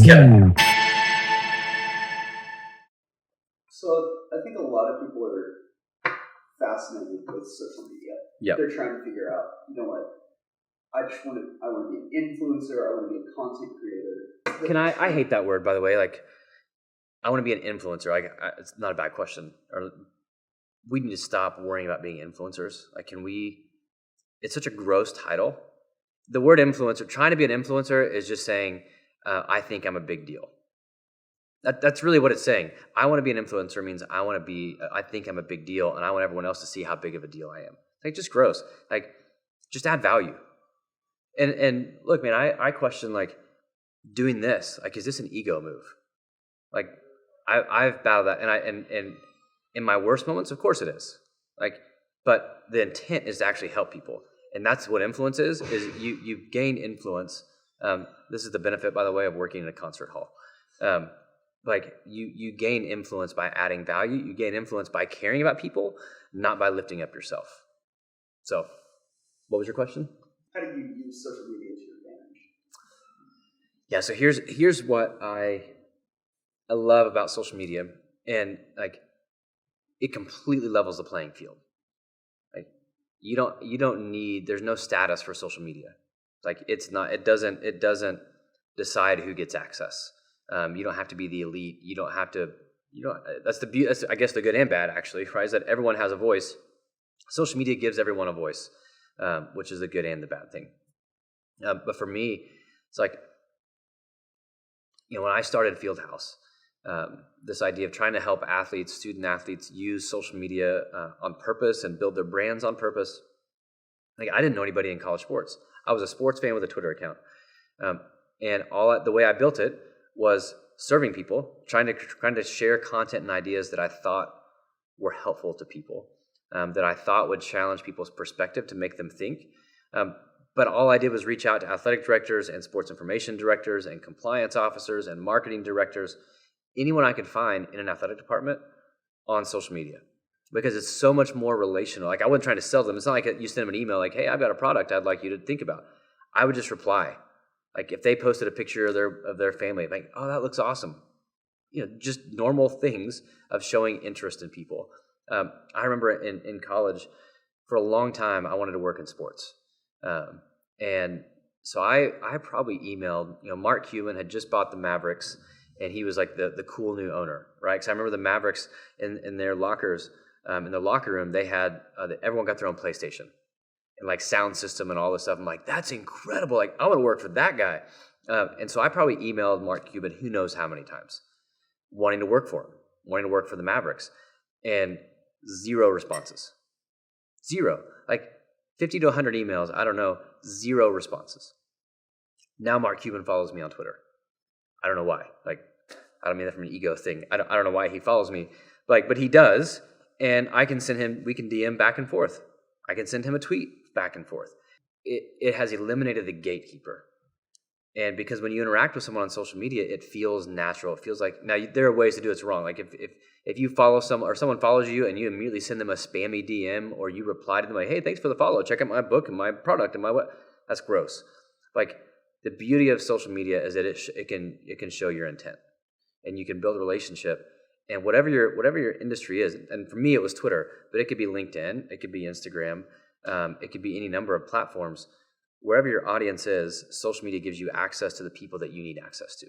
Yeah. So I think a lot of people are fascinated with social media. Yeah. They're trying to figure out, you know what, I want to be an influencer, I want to be a content creator. I hate that word, by the way. Like, I want to be an influencer. It's not a bad question. Or we need to stop worrying about being influencers. Like, it's such a gross title. The word influencer, trying to be an influencer is just saying, I think I'm a big deal. That's really what it's saying. I want to be an influencer means I think I'm a big deal, and I want everyone else to see how big of a deal I am. Like, just gross. Like, just add value. And look, man, I question, like, doing this. Like, is this an ego move? Like, I've battled that, and in my worst moments, of course it is. Like, but the intent is to actually help people, and that's what influence is. Is you gain influence. This is the benefit, by the way, of working in a concert hall. Like, you gain influence by adding value. You gain influence by caring about people, not by lifting up yourself. So, what was your question? How do you use social media to your advantage? Yeah, so here's what I love about social media, and like, it completely levels the playing field. Like, you don't need, there's no status for social media. Like, it doesn't decide who gets access. You don't have to be the elite. You don't have to. That's I guess the good and bad, actually, right? Is that everyone has a voice. Social media gives everyone a voice, which is the good and the bad thing. But for me, it's like, when I started Fieldhouse, this idea of trying to help student athletes use social media on purpose and build their brands on purpose. Like, I didn't know anybody in college sports. I was a sports fan with a Twitter account, and the way I built it was serving people, trying to share content and ideas that I thought were helpful to people, that I thought would challenge people's perspective to make them think. But all I did was reach out to athletic directors and sports information directors and compliance officers and marketing directors, anyone I could find in an athletic department, on social media, because it's so much more relational. Like, I wasn't trying to sell them. It's not like you send them an email like, hey, I've got a product I'd like you to think about. I would just reply. Like, if they posted a picture of their family, like, oh, that looks awesome. Just normal things of showing interest in people. I remember in college, for a long time, I wanted to work in sports. And so I probably emailed, Mark Cuban had just bought the Mavericks, and he was like the cool new owner, right? Because I remember the Mavericks in their lockers, in their locker room, they had, everyone got their own PlayStation and like sound system and all this stuff. I'm like, that's incredible. Like, I want to work for that guy. And so I probably emailed Mark Cuban who knows how many times, wanting to work for him, wanting to work for the Mavericks, and zero responses. Zero. Like, 50 to 100 emails, I don't know, zero responses. Now Mark Cuban follows me on Twitter. I don't know why. Like, I don't mean that from an ego thing. I don't know why he follows me. But he does, and we can DM back and forth. I can send him a tweet back and forth. It has eliminated the gatekeeper. And because when you interact with someone on social media, it feels natural. It feels like, now there are ways to do it's wrong. Like, if you follow someone, or someone follows you and you immediately send them a spammy DM, or you reply to them like, hey, thanks for the follow, check out my book and my product and my what, that's gross. Like, the beauty of social media is that it can show your intent, and you can build a relationship. And whatever your industry is, and for me it was Twitter, but it could be LinkedIn, it could be Instagram, it could be any number of platforms. Wherever your audience is, social media gives you access to the people that you need access to.